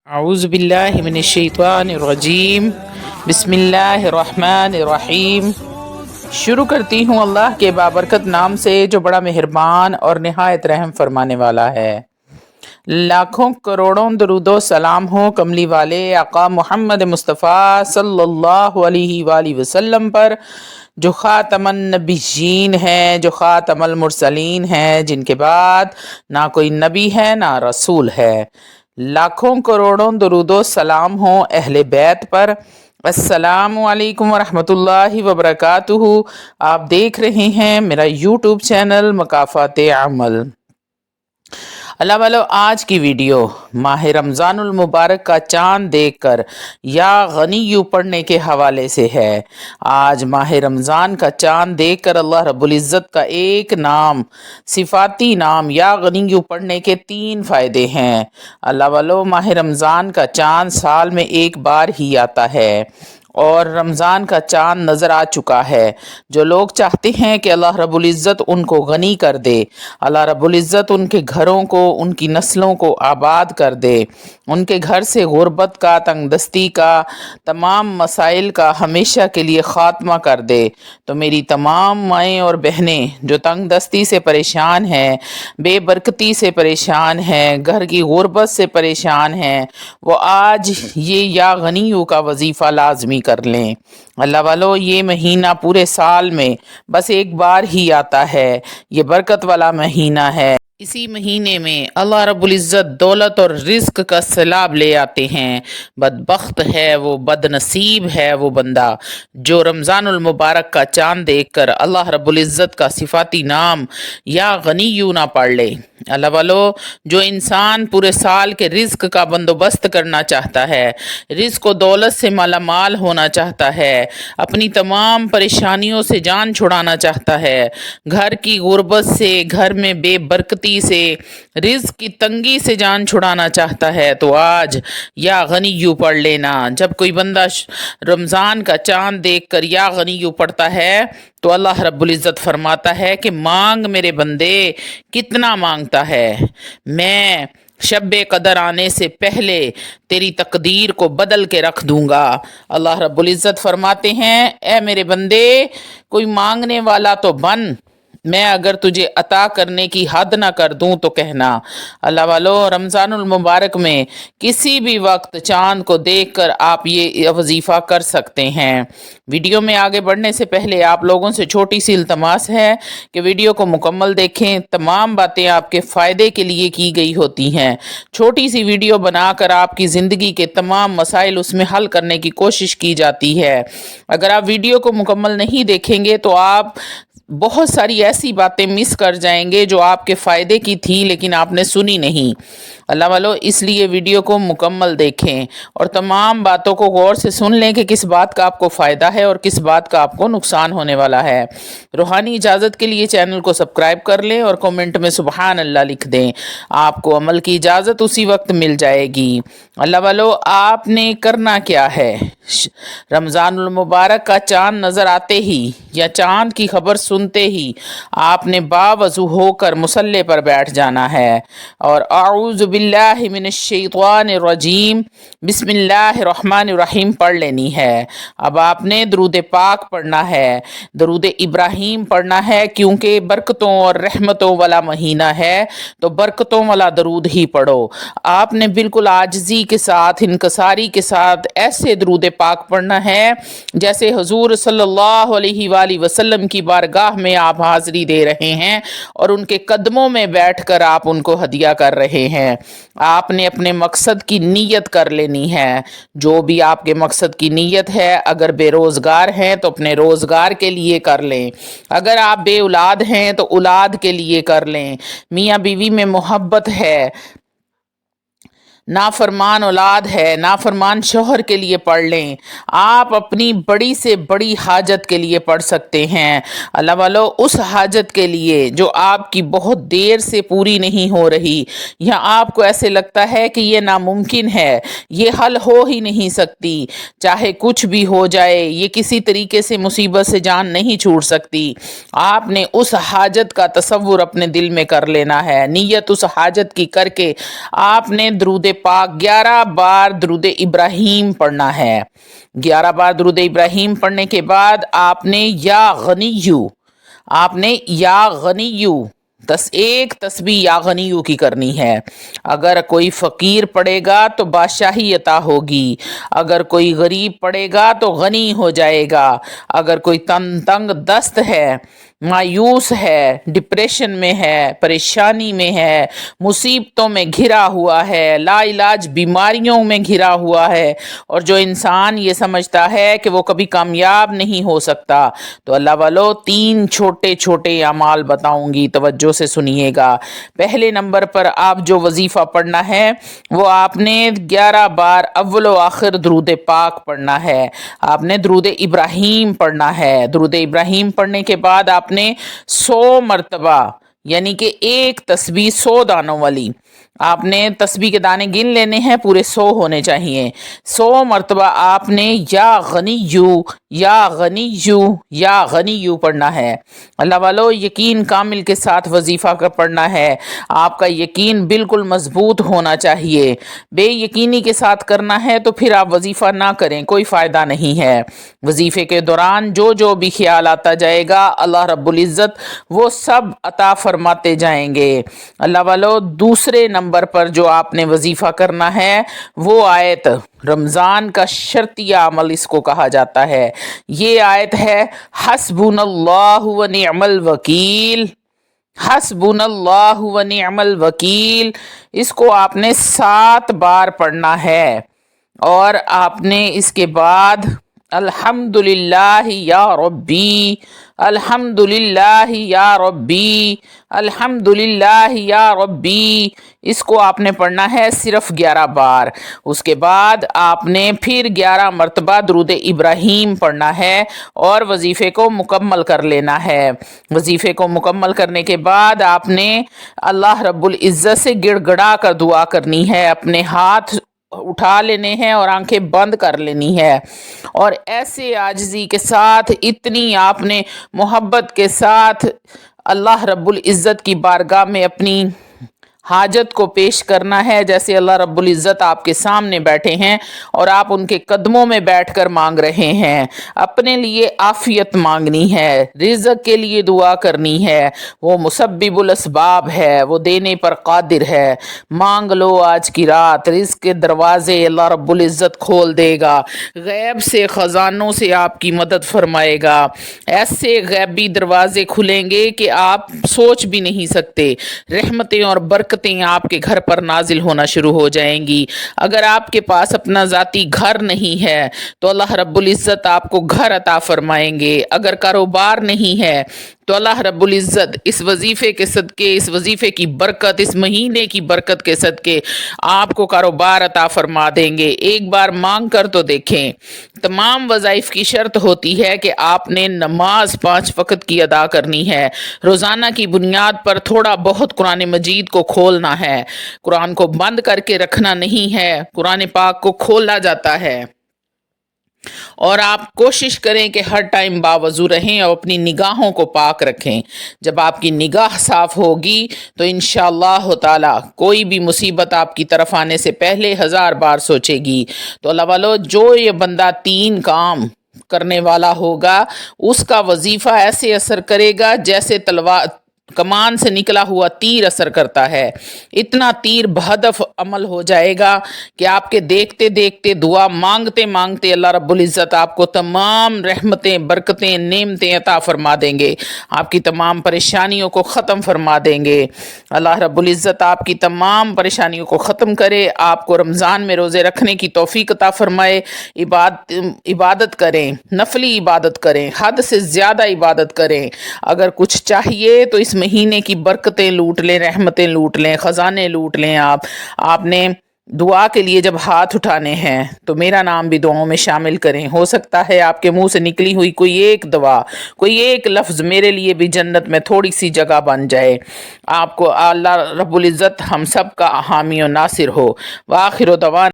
اعوذ باللہ من الشیطان الرجیم بسم اللہ الرحمن الرحیم۔ شروع کرتی ہوں اللہ کے بابرکت نام سے جو بڑا مہربان اور نہایت رحم فرمانے والا ہے۔ لاکھوں کروڑوں درود و سلام ہو کملی والے آقا محمد مصطفیٰ صلی اللہ علیہ وآلہ وسلم پر، جو خاتم النبیین ہیں، جو خاتم المرسلین ہیں، جن کے بعد نہ کوئی نبی ہے نہ رسول ہے۔ لاکھوں کروڑوں درود و سلام ہوں اہل بیت پر۔ السلام علیکم ورحمۃ اللہ وبرکاتہ۔ آپ دیکھ رہے ہیں میرا یوٹیوب چینل مکافات عمل۔ اللہ والو، آج کی ویڈیو ماہ رمضان المبارک کا چاند دیکھ کر یا غنیو پڑھنے کے حوالے سے ہے۔ آج ماہ رمضان کا چاند دیکھ کر اللہ رب العزت کا ایک نام، صفاتی نام یا غنیو پڑھنے کے 3 فائدے ہیں۔ اللہ والو، ماہ رمضان کا چاند سال میں ایک بار ہی آتا ہے اور رمضان کا چاند نظر آ چکا ہے۔ جو لوگ چاہتے ہیں کہ اللہ رب العزت ان کو غنی کر دے، اللہ رب العزت ان کے گھروں کو، ان کی نسلوں کو آباد کر دے، ان کے گھر سے غربت کا، تنگ دستی کا، تمام مسائل کا ہمیشہ کے لیے خاتمہ کر دے، تو میری تمام مائیں اور بہنیں جو تنگ دستی سے پریشان ہیں، بے برکتی سے پریشان ہیں، گھر کی غربت سے پریشان ہیں، وہ آج یہ یا غنیو کا وظیفہ لازمی کر لیں۔ اللہ والو، یہ مہینہ پورے سال میں بس ایک بار ہی آتا ہے، یہ برکت والا مہینہ ہے۔ اسی مہینے میں اللہ رب العزت دولت اور رزق کا سیلاب لے آتے ہیں۔ بدبخت ہے وہ، بد نصیب ہے وہ بندہ جو رمضان المبارک کا چاند دیکھ کر اللہ رب العزت کا صفاتی نام یا غنیو نہ پڑھ لے۔ اللہ والو، جو انسان پورے سال کے رزق کا بندوبست کرنا چاہتا ہے، رزق و دولت سے مالا مال ہونا چاہتا ہے، اپنی تمام پریشانیوں سے جان چھڑانا چاہتا ہے، گھر کی غربت سے، گھر میں بے برکتی سے، رزق کی تنگی سے جان چھڑانا چاہتا ہے، تو آج یا غنیو پڑھ لینا۔ جب کوئی بندہ رمضان کا چاند دیکھ کر یا غنیو پڑھتا ہے تو اللہ رب العزت فرماتا ہے کہ مانگ میرے بندے، کتنا مانگتا ہے، میں شب قدر آنے سے پہلے تیری تقدیر کو بدل کے رکھ دوں گا۔ اللہ رب العزت فرماتے ہیں، اے میرے بندے، کوئی مانگنے والا تو بن، میں اگر تجھے عطا کرنے کی حد نہ کر دوں تو کہنا۔ اللہ والو، رمضان المبارک میں کسی بھی وقت چاند کو دیکھ کر آپ یہ وظیفہ کر سکتے ہیں۔ ویڈیو میں آگے بڑھنے سے پہلے آپ لوگوں سے چھوٹی سی التماس ہے کہ ویڈیو کو مکمل دیکھیں۔ تمام باتیں آپ کے فائدے کے لیے کی گئی ہوتی ہیں۔ چھوٹی سی ویڈیو بنا کر آپ کی زندگی کے تمام مسائل اس میں حل کرنے کی کوشش کی جاتی ہے۔ اگر آپ ویڈیو کو مکمل نہیں دیکھیں گے تو آپ بہت ساری ایسی باتیں مس کر جائیں گے جو آپ کے فائدے کی تھی لیکن آپ نے سنی نہیں۔ اللہ والو، اس لیے ویڈیو کو مکمل دیکھیں اور تمام باتوں کو غور سے سن لیں کہ کس بات کا آپ کو فائدہ ہے اور کس بات کا آپ کو نقصان ہونے والا ہے۔ روحانی اجازت کے لیے چینل کو سبسکرائب کر لیں اور کومنٹ میں سبحان اللہ لکھ دیں، آپ کو عمل کی اجازت اسی وقت مل جائے گی۔ اللہ والو، آپ نے کرنا کیا ہے؟ رمضان المبارک کا چاند نظر آتے ہی یا چاند کی خبر سنتے ہی آپ نے باوضو ہو کر مصلی پر بیٹھ جانا ہے اور اعوذ باللہ من الشیطان الرجیم بسم اللہ الرحمن الرحیم پڑھ لینی ہے۔ اب آپ نے درود پاک پڑھنا ہے، درود ابراہیم پڑھنا ہے، کیونکہ برکتوں اور رحمتوں والا مہینہ ہے تو برکتوں والا درود ہی پڑھو۔ آپ نے بالکل عاجزی کے ساتھ، انکساری کے ساتھ ایسے درود پاک پڑھنا ہے جیسے حضور صلی اللہ علیہ وآلہ وسلم کی بارگاہ میں آپ حاضری دے رہے ہیں اور ان کے قدموں میں بیٹھ کر آپ ان کو ہدیہ کر رہے ہیں۔ آپ نے اپنے مقصد کی نیت کر لینی ہے، جو بھی آپ کے مقصد کی نیت ہے۔ اگر بے روزگار ہیں تو اپنے روزگار کے لیے کر لیں، اگر آپ بے اولاد ہیں تو اولاد کے لیے کر لیں، میاں بیوی میں محبت ہے، نافرمان اولاد ہے، نافرمان شوہر کے لیے پڑھ لیں، آپ اپنی بڑی سے بڑی حاجت کے لیے پڑھ سکتے ہیں۔ اللہ والو، اس حاجت کے لیے جو آپ کی بہت دیر سے پوری نہیں ہو رہی یا آپ کو ایسے لگتا ہے کہ یہ ناممکن ہے، یہ حل ہو ہی نہیں سکتی، چاہے کچھ بھی ہو جائے، یہ کسی طریقے سے مصیبت سے جان نہیں چھوٹ سکتی، آپ نے اس حاجت کا تصور اپنے دل میں کر لینا ہے۔ نیت اس حاجت کی کر کے آپ نے درود پاک 11 بار درود ابراہیم پڑھنا ہے۔ 11 بار درود ابراہیم پڑھنے کے بعد آپ نے یا غنیو ایک تسبیح یا غنیو کی کرنی ہے۔ اگر کوئی فقیر پڑھے گا تو بادشاہی عطا ہوگی، اگر کوئی غریب پڑھے گا تو غنی ہو جائے گا، اگر کوئی تنگ دست ہے، مایوس ہے، ڈپریشن میں ہے، پریشانی میں ہے، مصیبتوں میں گھرا ہوا ہے، لا علاج بیماریوں میں گھرا ہوا ہے، اور جو انسان یہ سمجھتا ہے کہ وہ کبھی کامیاب نہیں ہو سکتا، تو اللہ والو 3 چھوٹے چھوٹے اعمال بتاؤں گی، توجہ سے سنیے گا۔ پہلے نمبر پر آپ جو وظیفہ پڑھنا ہے وہ آپ نے 11 بار اول و آخر درود پاک پڑھنا ہے، آپ نے درود ابراہیم پڑھنا ہے۔ درود ابراہیم پڑھنے کے بعد آپ نے 100 مرتبہ یعنی کہ ایک تسبیح 100 دانوں والی، آپ نے تسبیح کے دانے گن لینے ہیں، پورے 100 ہونے چاہیے۔ 100 مرتبہ آپ نے یا غنیو پڑھنا ہے۔ اللہ والو یقین کامل کے ساتھ وظیفہ کا پڑھنا ہے، آپ کا یقین بالکل مضبوط ہونا چاہیے۔ بے یقینی کے ساتھ کرنا ہے تو پھر آپ وظیفہ نہ کریں، کوئی فائدہ نہیں ہے۔ وظیفے کے دوران جو بھی خیال آتا جائے گا اللہ رب العزت وہ سب عطا فرماتے جائیں گے۔ اللہ والو دوسرے نمبر پر جو آپ نے وظیفہ کرنا ہے وہ آیت، رمضان کا شرطیہ عمل اس کو کہا جاتا ہے، یہ آیت ہے حسبنا اللہ و نعم الوکیل۔ حسبنا اللہ و نعم الوکیل، اس کو آپ نے 7 بار پڑھنا ہے، اور آپ نے اس کے بعد الحمدللہ یا ربی، الحمدللہ یا ربی، الحمدللہ یا ربی، اس کو آپ نے پڑھنا ہے صرف 11 بار۔ اس کے بعد آپ نے پھر 11 مرتبہ درود ابراہیم پڑھنا ہے اور وظیفے کو مکمل کر لینا ہے۔ وظیفے کو مکمل کرنے کے بعد آپ نے اللہ رب العزت سے گڑ گڑا کر دعا کرنی ہے، اپنے ہاتھ اٹھا لینے ہیں اور آنکھیں بند کر لینی ہے، اور ایسے عاجزی کے ساتھ، اتنی آپ نے محبت کے ساتھ اللہ رب العزت کی بارگاہ میں اپنی حاجت کو پیش کرنا ہے، جیسے اللہ رب العزت آپ کے سامنے بیٹھے ہیں اور آپ ان کے قدموں میں بیٹھ کر مانگ رہے ہیں۔ اپنے لیے عافیت مانگنی ہے، رزق کے لیے دعا کرنی ہے، وہ مسبب الاسباب ہے، وہ دینے پر قادر ہے۔ مانگ لو آج کی رات، رزق کے دروازے اللہ رب العزت کھول دے گا، غیب سے خزانوں سے آپ کی مدد فرمائے گا، ایسے غیبی دروازے کھلیں گے کہ آپ سوچ بھی نہیں سکتے، رحمتیں اور برکتیں آپ کے گھر پر نازل ہونا شروع ہو جائیں گی۔ اگر آپ کے پاس اپنا ذاتی گھر نہیں ہے تو اللہ رب العزت آپ کو گھر عطا فرمائیں گے، اگر کاروبار نہیں ہے تو اللہ رب العزت اس وظیفے کے صدقے، اس وظیفے کی برکت، اس مہینے کی برکت کے صدقے آپ کو کاروبار عطا فرما دیں گے۔ ایک بار مانگ کر تو دیکھیں۔ تمام وظائف کی شرط ہوتی ہے کہ آپ نے نماز 5 وقت کی ادا کرنی ہے، روزانہ کی بنیاد پر تھوڑا بہت قرآن مجید کو کھولنا ہے، قرآن کو بند کر کے رکھنا نہیں ہے، قرآن پاک کو کھولا جاتا ہے، اور آپ کوشش کریں کہ ہر ٹائم باوضو رہیں اور اپنی نگاہوں کو پاک رکھیں۔ جب آپ کی نگاہ صاف ہوگی تو انشاءاللہ تعالی کوئی بھی مصیبت آپ کی طرف آنے سے پہلے 1000 بار سوچے گی۔ تو اللہ والو جو یہ بندہ 3 کام کرنے والا ہوگا اس کا وظیفہ ایسے اثر کرے گا جیسے کمان سے نکلا ہوا تیر اثر کرتا ہے، اتنا تیر بہدف عمل ہو جائے گا کہ آپ کے دیکھتے دیکھتے، دعا مانگتے مانگتے اللہ رب العزت آپ کو تمام رحمتیں، برکتیں، نعمتیں عطا فرما دیں گے، آپ کی تمام پریشانیوں کو ختم فرما دیں گے۔ اللہ رب العزت آپ کی تمام پریشانیوں کو ختم کرے، آپ کو رمضان میں روزے رکھنے کی توفیق عطا فرمائے، عبادت کریں، نفلی عبادت کریں، حد سے زیادہ عبادت کریں۔ اگر کچھ چاہیے تو اس مہینے کی برکتیں لوٹ لیں، رحمتیں لوٹ لیں، خزانے لوٹ لیں۔ آپ نے دعا کے لیے جب ہاتھ اٹھانے ہیں تو میرا نام بھی دعاؤں میں شامل کریں۔ ہو سکتا ہے آپ کے منہ سے نکلی ہوئی کوئی ایک دعا، کوئی ایک لفظ میرے لیے بھی جنت میں تھوڑی سی جگہ بن جائے۔ آپ کو اللہ رب العزت ہم سب کا حامی و ناصر ہو۔ وآخر دعوانا